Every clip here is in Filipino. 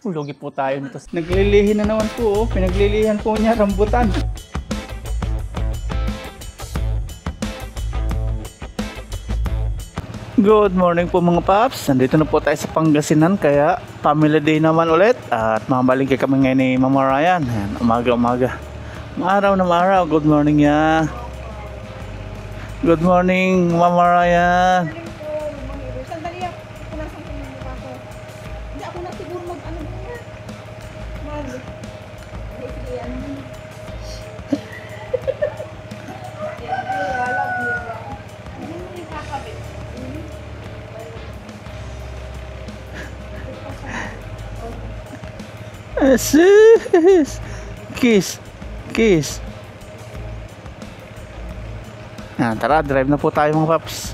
Lugi po tayo nito. Naglilihi na naman po, oh. Pinaglilihan po niya rambutan. Good morning po mga paps. Nandito na po tayo sa Pangasinan, kaya family day naman ulit. At mamamalingki kami ngayon ni Mama Ryan. Ayan, umaga. Maaraw na maaraw. Good morning ya. Good morning Mama Ryan. Sandali ako. Punasan ko yung mukha ko. Hindi ako na siguro mag-ano mo na. Hindi, sige, ano mo. Hindi mo yung kakabit. Kiss. Tara, drive na po tayo mga paps.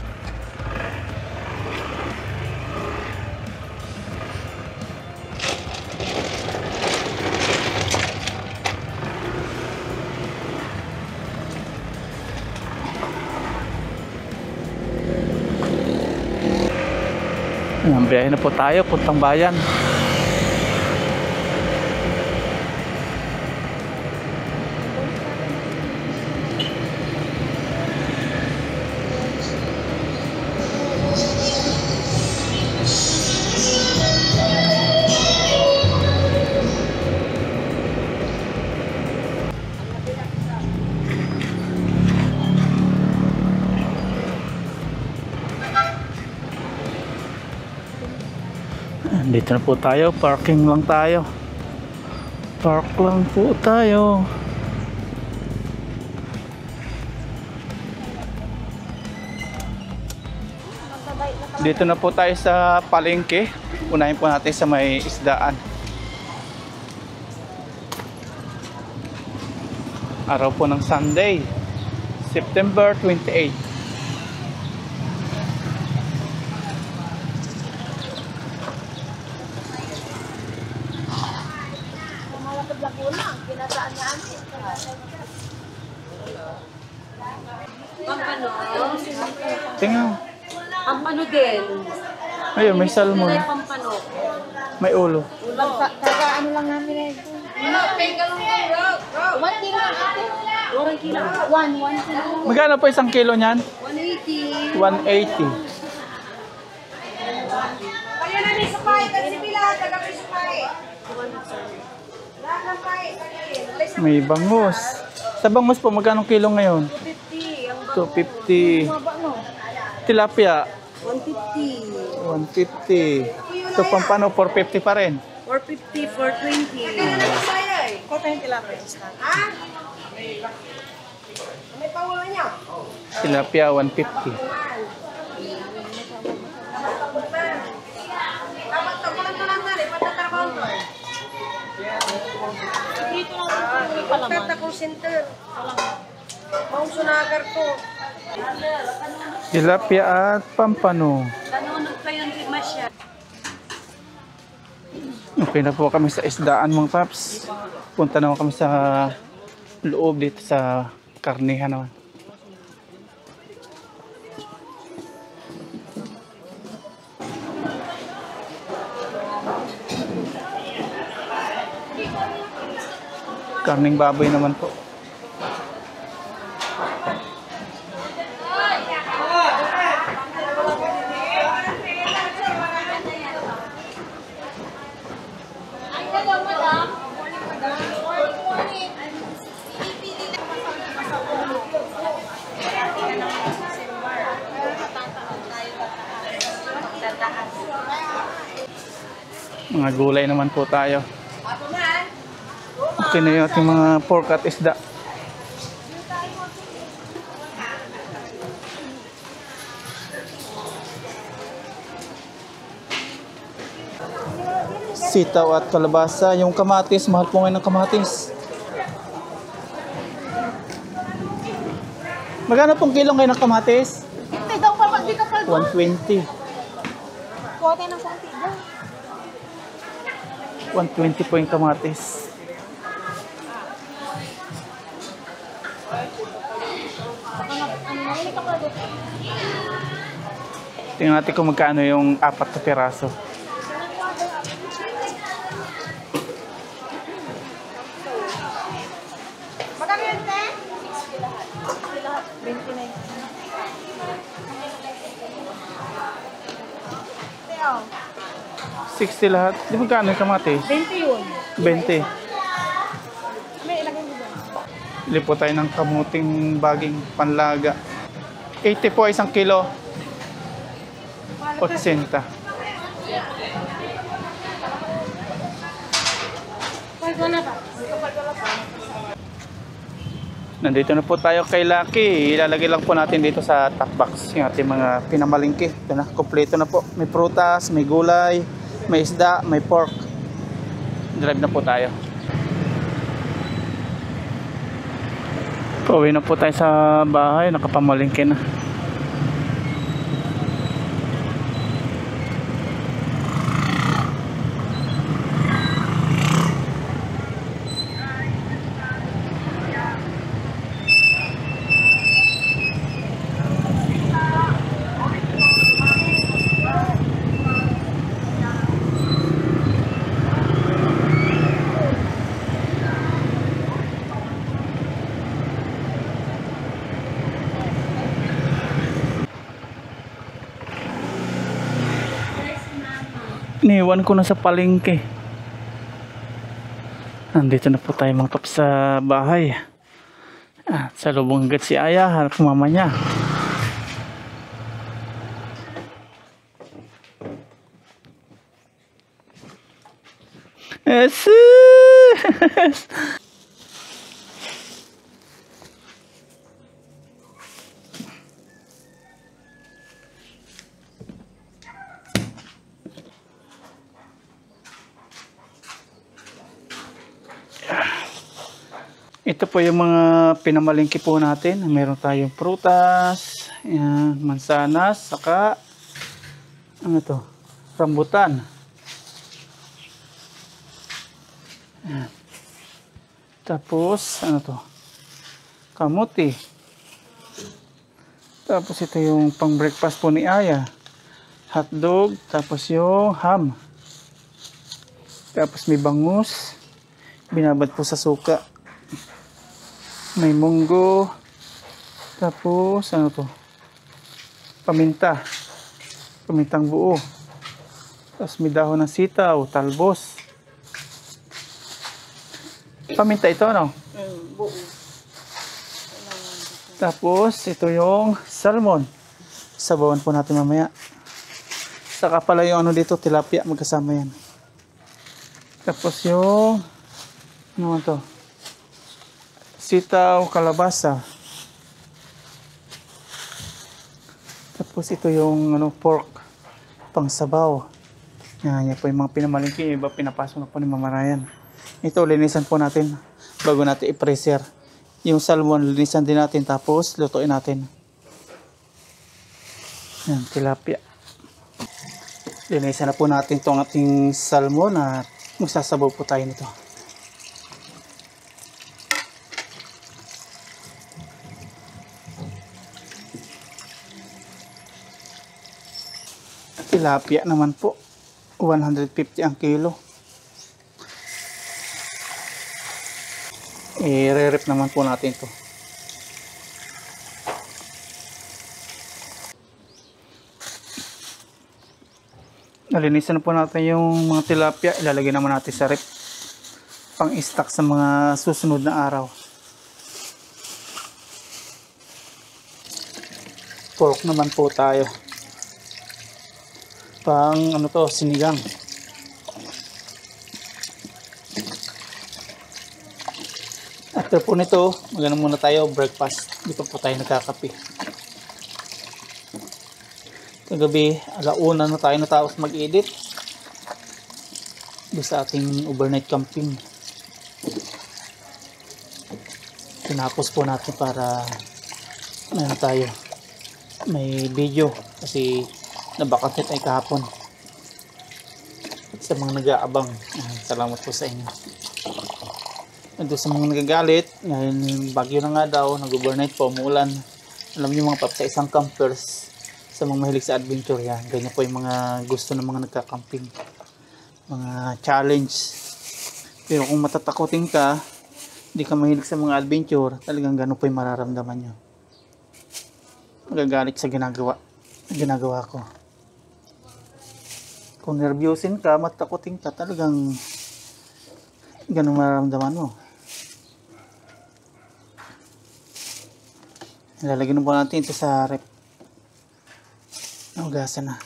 Biyahe na po tayo, puntang bayan. Dito na po tayo, parking lang tayo. Park lang po tayo. Dito na po tayo sa palengke. Unahin po natin sa may isdaan. Araw po ng Sunday, September 28. Pampano? Tingnan. Pampano din. Ayun, may salmon. Pampano. May ulo. Taga ano lang namin eh. One kilo lang ate. 1 kilo. 1 kilo. Magkano po isang kilo niyan? 180. 180. Kaya na ni supay, kasi pila taga may supay. Lahat ng pay. May bangus. Sa bangus po, magkano kilo ngayon? 250. 250. Maba no? Tilapia, 150. 150. Ito pampano, 450 pa rin. 450, 420. Kota yung tilapia. Ha? May pangulo niya? Tilapia, 150. Dapat tagulan mo lang na rin, patatrabaho to eh. Dito lang yung palaman. Tatakong center. Maong sunagar to. Tilapia at pampano. Tanunod kayo ni Masya. Okay na po kami sa isdaan mga paps. Punta naman kami sa loob dito sa karnihan naman. Karning baboy naman po. Mga gulay naman po tayo. Okay na yung ating mga pork at isda. Sitaw at kalabasa. Yung kamatis, mahal po ngayon ng kamatis. Magkano pong kilo ngayon ng kamatis? Hindi daw pa, di ka pa. 120. Kuha ng konti daw. 120 po yung kamatis. Tingnan natin kung magkano yung 4 na piraso. 60 lahat. Di magkano yung kamatis? 20 yun. 20. May ilagay mo ba? Bili po tayo ng kamuting baging panlaga. 80 po isang kilo. 80. Wala pa. Nandito na po tayo kay Lucky. Ilalagay lang po natin dito sa top box yung ating mga pinamalingki. Ito na, kompleto na po. May prutas, may gulay, may isda, may pork. Drive na po tayo. Pauwi na po tayo sa bahay. Nakapamalingki na. Iniwan ko na sa palengke. Nandito na po tayo mga paps sa bahay. Sa lubong agad si Aya. Hanap ng mama niya. Yes! Ito po yung mga pinamalingki po natin. Meron tayong prutas, yan, mansanas, saka ano to? Rambutan. Yan. Tapos ano to? Kamuti. Tapos ito yung pang breakfast po ni Aya. Hotdog, tapos yung ham. Tapos may bangus. Binabad po sa suka. May munggo. Tapos ano to? Paminta. Pamintang buo. Tapos may dahon ng sitaw, talbos. Paminta ito, ano? Buo. Tapos ito yung salmon. Sabawan po natin mamaya. Saka pala yung ano dito, tilapia, magkasama yan. Tapos yung ano to? Sitaw, kalabasa. Tapos ito yung ano, pork, pang sabaw. Yan po yung mga pinamalingki. Iba pinapasok na po ni Mama Ryan. Ito, linisan po natin bago natin i-freezer. Yung salmon, linisan din natin tapos lutuin natin. Yan, tilapia. Linisan na po natin itong ating salmon at magsasabaw po tayo nito. Tilapia naman po, 150 ang kilo. I-re-rep naman po natin to. Nalinisan na po natin yung mga tilapia. Ilalagay naman natin sa rep pang stock sa mga susunod na araw. Pork naman po tayo. Pang ano to, sinigang. After po nito, magano muna tayo breakfast. Dito po tayo nagkakape. Kagabi, alauna na tayo natapos mag-edit doon sa ating overnight camping. Tinapos po natin para ano tayo, may video kasi nabakante tayo kahapon. Sa mga nag-aabang, salamat po sa inyo. Doon sa mga nagagalit, ngayon bagyo na nga daw, nag-overnight po, umuulan. Alam niyo mga paps, sa isang campers, sa mga mahilig sa adventure yan, ganyan po yung mga gusto ng mga nagka-camping. Mga challenge. Pero kung matatakotin ka, hindi ka mahilig sa mga adventure, talagang gano'n po yung mararamdaman nyo. Magagalit sa ginagawa ko. Kung nervyusin ka, matakotin ka, talagang ganun mararamdaman mo. Lalagyan po natin ito sa rep. Naugasan na.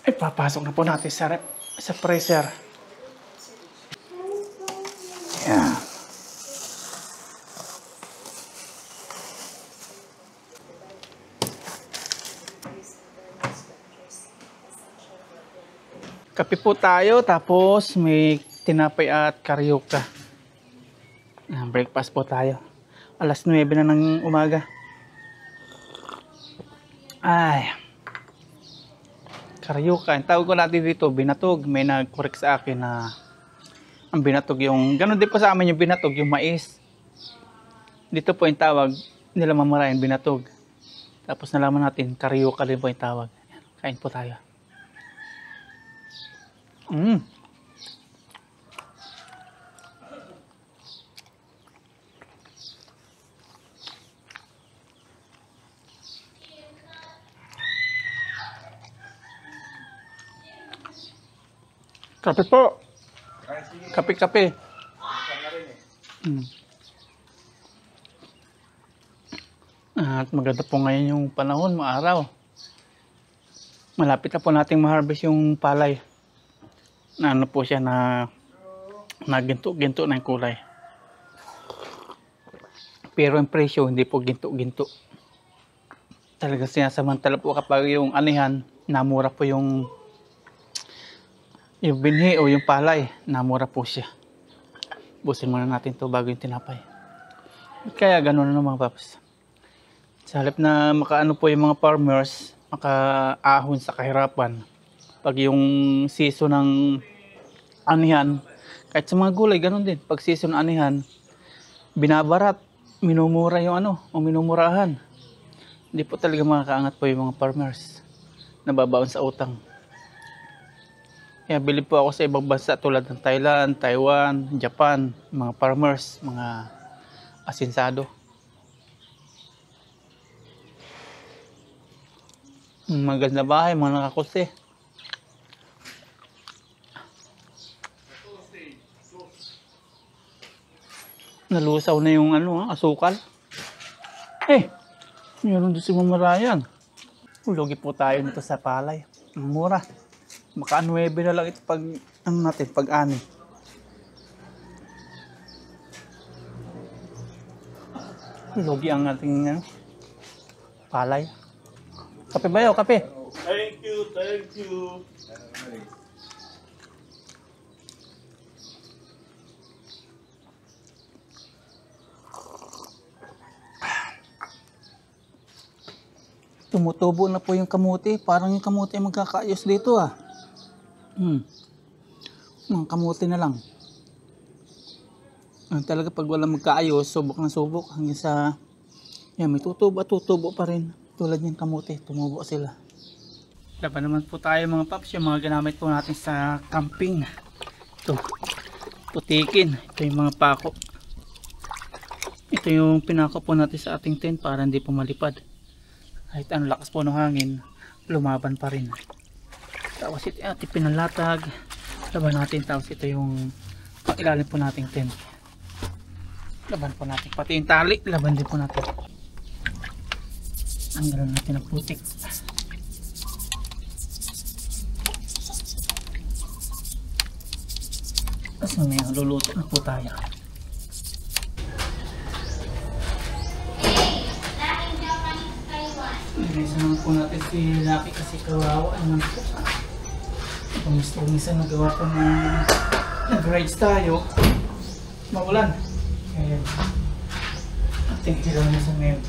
Ay, papasok na po natin sa rep, sa freezer. Yan. Kape po tayo, tapos may tinapay at karyoka. Breakfast po tayo. Alas 9 na ng umaga. Ay. Karyoka. Ang tawag ko natin dito, binatog. May nag-correct sa akin na ang binatog yung, ganun din po sa amin yung binatog, yung mais. Dito po yung tawag nila mamarayan, binatog. Tapos nalaman natin, karyoka din po yung tawag. Kain po tayo. Kape po. Kape. At maganda po ngayon yung panahon, maaraw. Malapit na po nating ma-harvest yung palay. Na ano po siya na ginto-ginto na yung kulay. Pero yung presyo hindi po ginto-ginto. Talaga sinasamantala po kapag yung anihan, namura po yung binhi o yung palay, namura po siya. Busin muna natin to bago yung tinapay. Kaya ganun na mga paps. Sa halip na makaano po yung mga farmers, makaahon sa kahirapan. Pag yung season ng anihan, kahit sa mga gulay, ganun din. Pag season ng anihan, binabarat, minumura yung o minumurahan. Hindi po talaga makakaangat po yung mga farmers. Nababaon sa utang. Kaya bilib po ako sa ibang bansa tulad ng Thailand, Taiwan, Japan, mga farmers, mga asinsado. Maganda bahay, mga nakakusti. Nalusaw na yung asukal. Meron doon si mamarayan. Lugi po tayo nito sa palay. Mura. Maka 9 na lang ito pag pag-ani. Lugi ang ating palay. Kape ba yun? Kape? Thank you. Tumutubo na po yung kamuti. Parang yung kamuti ay magkakaayos dito Mga kamuti na lang. Talaga pag wala magkaayos, subok na subok. Hanggang sa, may tutubo pa rin. Tulad yung kamuti, tumubo sila. Laban naman po tayo mga paps, yung mga ginamit po natin sa camping. Ito, putikin. Ito yung mga pako. Ito yung pinako po natin sa ating tent para hindi po malipad. Kahit ang lakas po ng hangin, lumaban pa rin. Tapos ito yung ating pinalatag. Laban natin, tapos ito yung ilalim po nating tent. Laban po natin. Pati yung tali, laban din po natin. Tanggalan natin ang putik. Tapos may luluto na po tayo. Nilisa naman po natin si Lucky kasi kawawa naman po. Minsan nagawa ko ng nag-rides tayo. Maulan. Kaya ating hilaw na sa ngayon.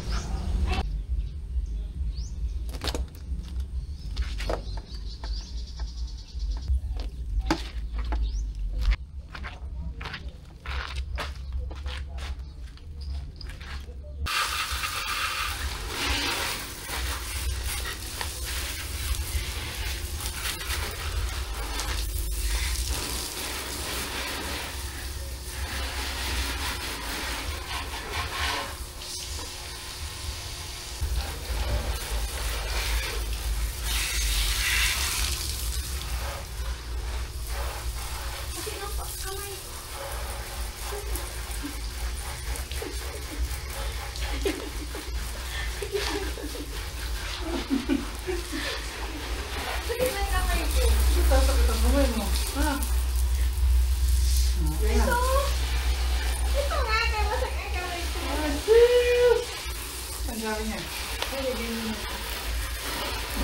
nangyari niya? Hindi, ganyan.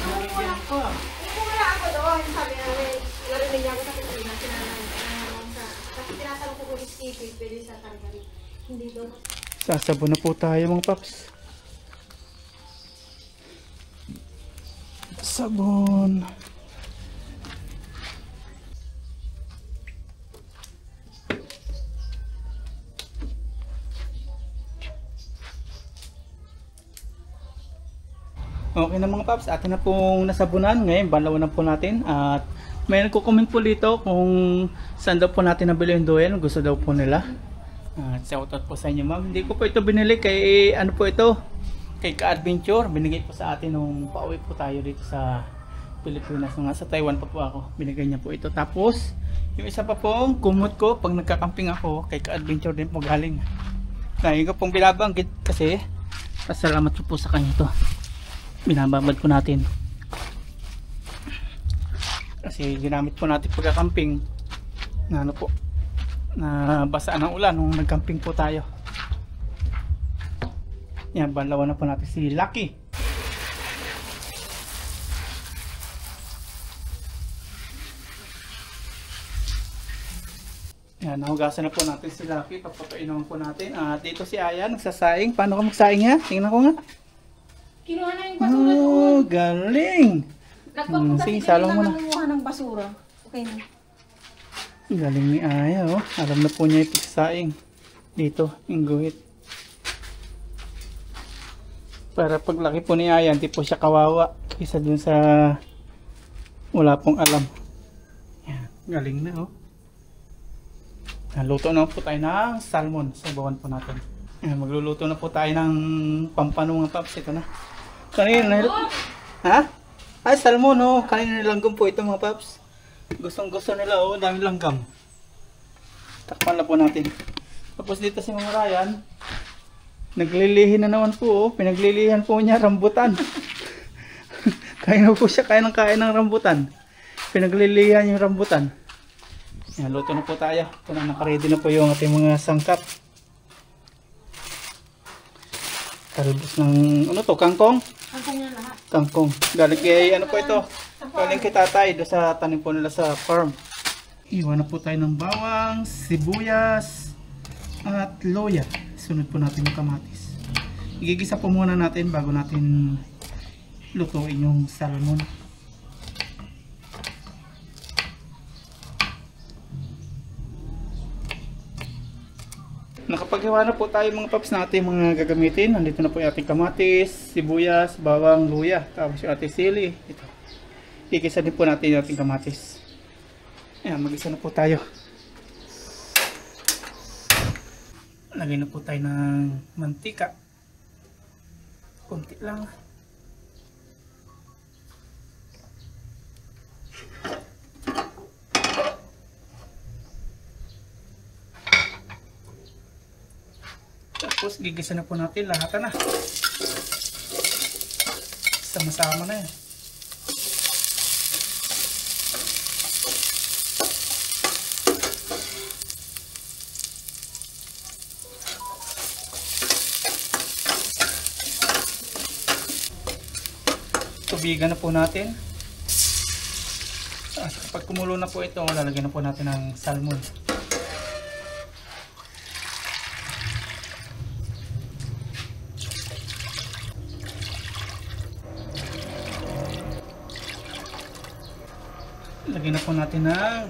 Nangyari pa. Wala ako doon, sabi namin, narinig niya ako sa Pilipinas, kasi tinatanong ko kung iskipin, pwede sa Targari. Hindi doon. Sasabon na po tayo mga paps. Sabon. Okay na mga paps, atin na pong nasabunan. Ngayon, balawan na po natin. At may nagko-comment po dito kung saan daw po natin nabili yung duel. Gusto daw po nila. At shoutout po sa inyo ma'am. Hindi ko po ito binili kay ano po ito. Kay Ka-Adventure. Binigay po sa atin nung pauwi po tayo dito sa Pilipinas. Nga sa Taiwan pa po ako. Binigay niya po ito. Tapos, yung isa pa pong kumot ko pag nagkakamping ako. Kay Ka-Adventure din po galing. Kaya ko pong binabanggit kasi pasalamat po sa kanya ito. Binababad po natin kasi ginamit po natin pagkakamping na ano po na basa ng ulan nung nagcamping po tayo. Yan, banlawan na po natin si Lucky. Yan, nahugasan na po natin si Lucky, papapainom po natin. At dito si Aya nagsasaing. Paano ka magsaing ha? Tingnan ko nga. Kinuha na yung basura doon. Oh, galing! Nagpapunta sige, si salong mo na. nangunguha ng basura. Okay na. Galing ni Aya, oh. Alam na po niya yung pagsaing. Dito, yung guhit. Para paglaki po ni Aya, hindi po siya kawawa. Kaysa dun sa wala pong alam. Yan, galing na, oh. Luto na po tayo ng salmon. Sabawan po natin. Yan, magluluto na po tayo ng pampanong paps. Ito na. Kanina ha? Ay, salmon, oh. Kanina nilanggam po ito mga paps. Gustong gusto nila, oh. Daming langgam. Takpan na po natin. Tapos dito si Mama Ryan, naglilihi na naman po, oh. Pinaglilihan po niya rambutan. Kain na po siya, kain ng rambutan. Pinaglilihan yung rambutan. Yan, luto na po tayo. Ito na, nakaready na po yung ating mga sangkap. Karibos ng, ano to, kangkong? Kangkong na lahat. Kangkong. Galing kay, ano po ito? Galing kay tatay, doon sa tanim po nila sa farm. Iwan na po tayo ng bawang, sibuyas, at loya. Sunod po natin yung kamatis. Igigisa po muna natin bago natin lutuin yung salmon. Nakapaghiwa na po tayo mga paps na ating mga gagamitin. Nandito na po yung ating kamatis, sibuyas, bawang, luya. Tapos yung ating sili. Ito. Igisa din po natin yung ating kamatis. Ayan, mag-isa na po tayo. Lagyan na po tayo ng mantika. Kunti lang. Tapos gigisa na po natin lahat na. Sama-sama na yan. Tubigan na po natin. At kapag kumulo na po ito, lalagyan na po natin ng salmon. Lagyan na po natin ng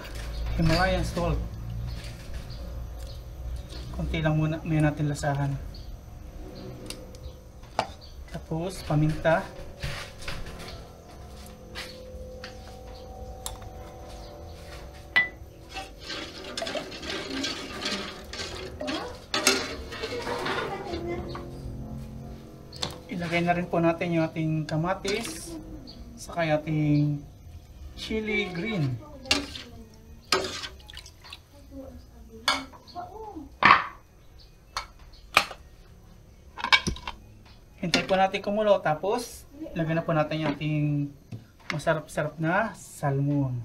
Himalayan salt. Konti lang muna, may natin lasahan. Tapos paminta. Ilagay na rin po natin yung ating kamatis, saka yung ating chili green. Hintay po natin kumulo, tapos ilagay na po natin yung ating masarap-sarap na salmon.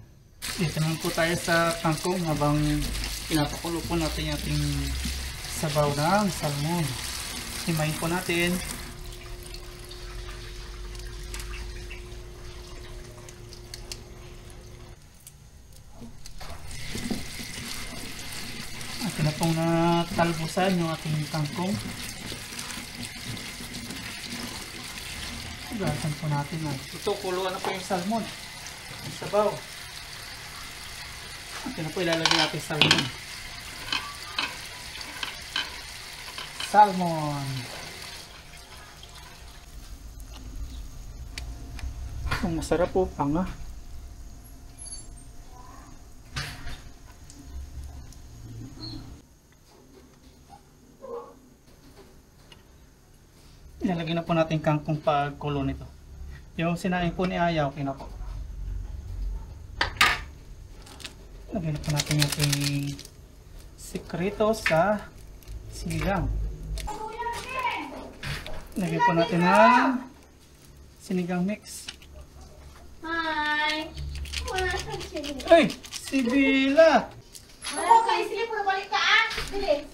Dito naman po tayo sa kangkong habang pinapakulo po natin yung ating sabaw ng salmon. Himayin po natin. talbusan yung ating kangkong. Ugasan po natin. Ito, kuluan na po yung salmon. Yung sabaw. Ito na po ilalagay natin salmon. Salmon. Ang masarap po, panga. Ilalagay na po natin kangkong pagkulo nito. Yung sinaing po ni Aya, okay na po. Lagyan na po natin yung ating sikreto sa sinigang. Lagyan po natin ng sinigang mix. Hi! Wala kang sinigang. Ay! Si Bila! Ako, kayo sila po balik ka ah! Bilis!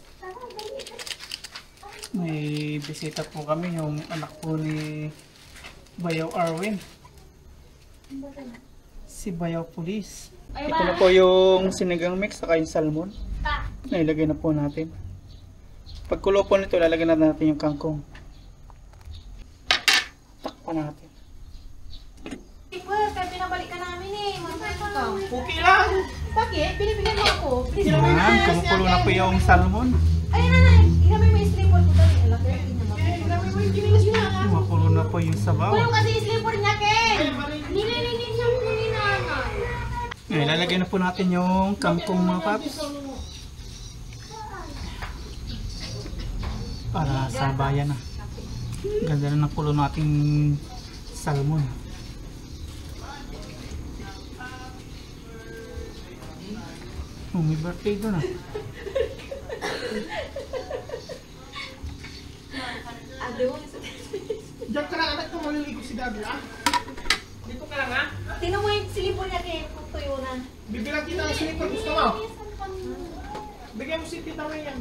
May bisita po kami, yung anak po ni Bayaw Arwin. Si Bayaw Police. Ito na po yung sinigang mix saka yung salmon. Nailagay na po natin. Pagkulo po nito, lalagyan na natin yung kangkong. Takpan natin. Kaya pinabalik ka namin eh. Masaya ka. Okay lang! Bakit? Binibigyan mo ako. Yan, kumukulo na po yung salmon. Ayun na. Inamay mo yung slipper ko dali. Alam ko yung inamay mo yung kinilas yun na. Kumukulo na po yung sabaw. Kulong kasi yung slipper niya, Ken. Nililinis niya po ni nanay. Ngayon, lalagyan na po natin yung kangkong mga paps. Para sa bayan na. Ganda na ng kulo nating salmon. Oh, may birthday doon ah. Ado mo. Diyan ka lang anak ko, maliligo si Daddy ah. Dito ka lang ha. Tinan mo yung slipper niya, Ken. Kung tuyo na. Bibilang kita ng slipper, gusto mo? Bigyan mo si Tita May yan.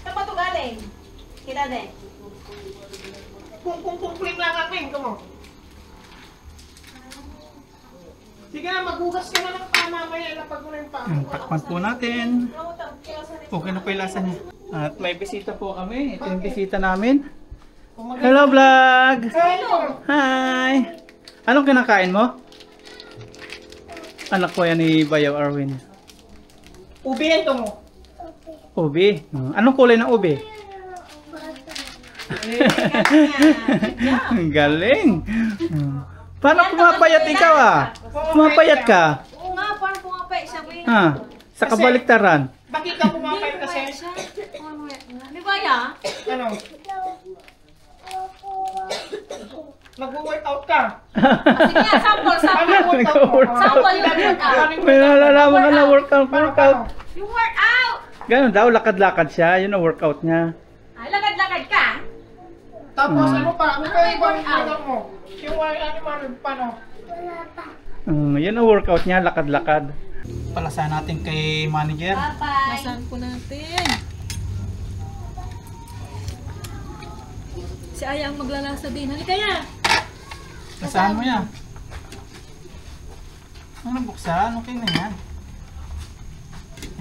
Saan ba ito galing? Kita din. Kung kumpling lang ako yun, mo. Sige na, maghugas ka na ng paa mamaya. Ilapag mo na yung paa. Takpan po natin. Okay na po yung lasa niya. At may bisita po kami. Ito yung bisita namin. Hello vlog! Hi! Anong kinakain mo? Anak ko yan ni Bayaw Arwin. Ubihin ko mo. Ubi. Anong kulay ng ubi? Ang galing! Paano pumapayat ikaw ah? Pumapayat ka? Oo nga, parang pumapay siya. Ha? Sa kabaliktaran? Bakit ka pumapay kasi? Di ba ya? Ano? Mag-workout ka. Sige nga, sample. Sample yung workout. May nalalaman ka na workout. Yung workout! Ganun daw, lakad-lakad siya. Yun ang workout niya. Ay, lagad-lagad ka. Tapos ano pa? Ano Ano pa may yung workout? workout mo? Yung animal, paano? Yun ang workout niya, lakad-lakad. Palasahan natin kay manager. Bye-bye. Masahan po natin. Si Aya ang maglalasa din. Halika ya! Lasahan mo yan. Ano buksan? Okay na yan.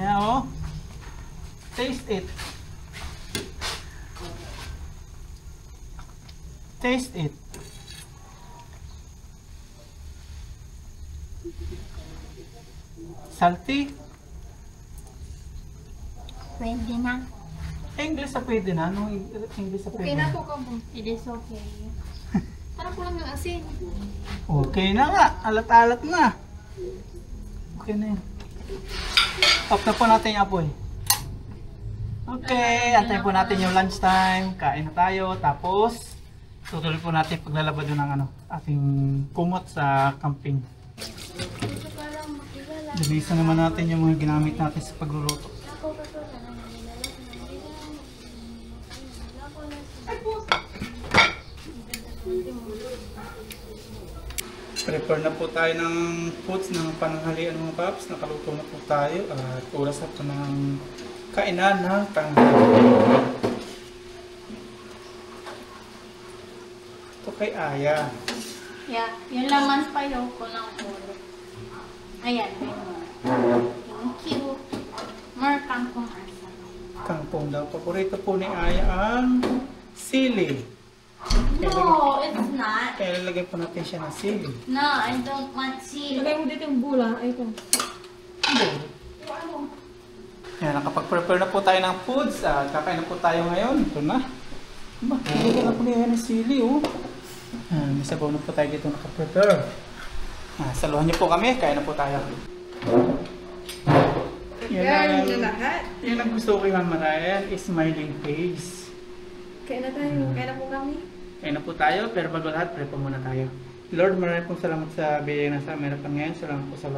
Yan o. Taste it. Taste it. Salty? Pwede na. English sa pwede na. Anong English sa pwede Okay na? na po ka mo. It is okay. Parang kulang ng asin. Okay na nga. Alat-alat na. Okay na yun. Off na po natin yung apoy. Okay. Antayin po natin yung lunchtime. Kain na tayo. Tapos, tutuloy po natin paglalaba doon ng ating kumot sa camping. Linisan naman natin yung mga ginamit natin sa pagluluto. Prepare na po tayo ng foods ng pananghalian mga paps. Nakaluto na po tayo at oras na po ng kainan ng tanghali. Ito kay Aya. Yeah, yung laman pa yung ko ng ulo. Ayan, yun mo. Thank you. More kangkong asa. Kangkong daw. Paborito po ni Aya ang sili. No, it's not. Kaya lalagay po natin siya ng sili. No, I don't want sili. Lagay mo dito yung bula. Ay, ito. Yan, nakapag-prepare na po tayo ng foods. Kakain na po tayo ngayon. Ito na. Lalagyan na po niya ng sili, oh. May sabaw na po tayo dito nakaprepare. Saluhan niyo po kami. Kain na po tayo. Yan ang gusto ko kay Mama Ryan, is smiling face. Kaya na tayo. Kaya na po kami. Kain na po tayo, pero bago lahat, pray po muna tayo. Lord, maraming pong salamat sa biyaya na sa amin harapan ngayon. Salamat po sa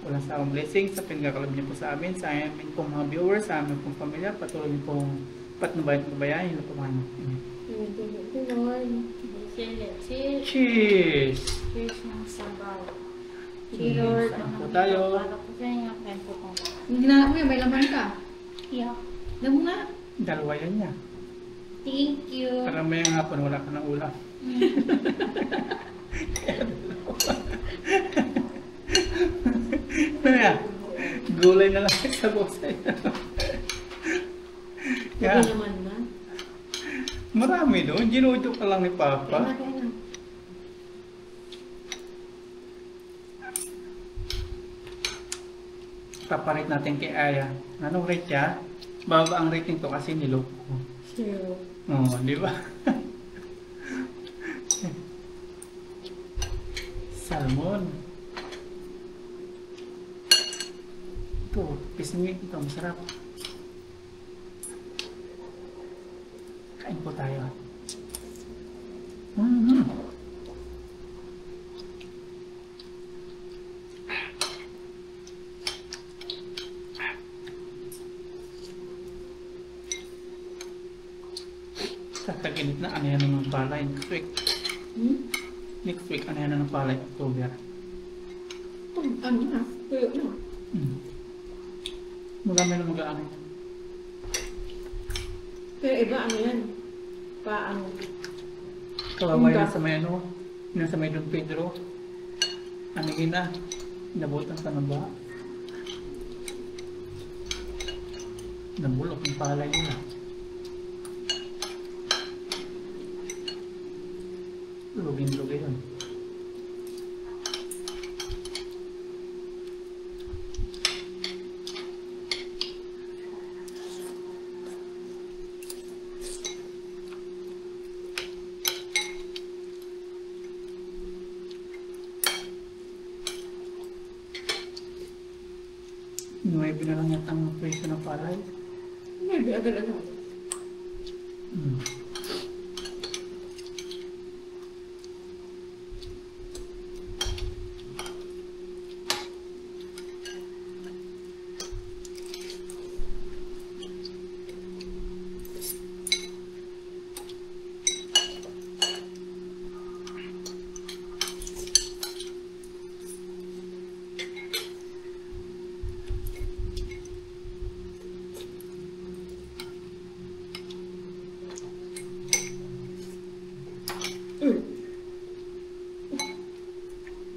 walang sawang blessings, sa pinagkakalab niyo po sa amin, sa amin pong mga viewers, sa amin pong pamilya, patuloy niyo pong patnubayan, yun na po mga. Cheers! Cheers ng sabaw. Cheers. Kain po tayo. Para po sa inyo, kain po po. Yung ginagawa mo yan, may laman ka. Yeah. Alam mo nga. Dalawa yan niya. Thank you. Para may hapon, wala ka ng ulam. Ano yan? Gulay na lang sa bosay. Kaya naman na. Marami doon. Ginudo ka lang ni Papa. Kaya na. Paparate natin kay Aya. Anong rate niya? Baba ang rating to kasi niloko ko. Zero. Oo, di ba? Salmon. Ito, pisngit ito. Masarap. Kain po tayo. Tataginit na ano yan ng palay next week. Next week ano yan ng palay, October. Ano na? Tuyo na. Marami na mag-ano. Pero iba, ano yan? Paano? Kawawa yan sa may ano, yun sa may Don Pedro. Ano yun na, nabutan ka na ba? Nabulok yung palay nila. Lugin-lugin yun. Nuwebe na lang yata ang presyo ng palay. Maybe, agad-agad.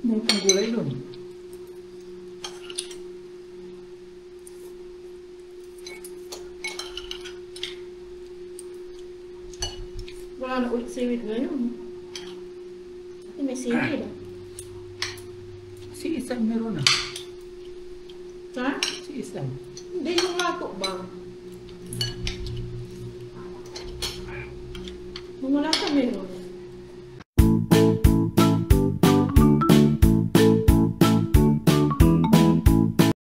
May pang gulay doon. Wala na ulit seaweed ngayon. May seaweed ah. Si Isan meron na. Ha? Si Isan. Hindi yung lato ba? Kung wala ka meron.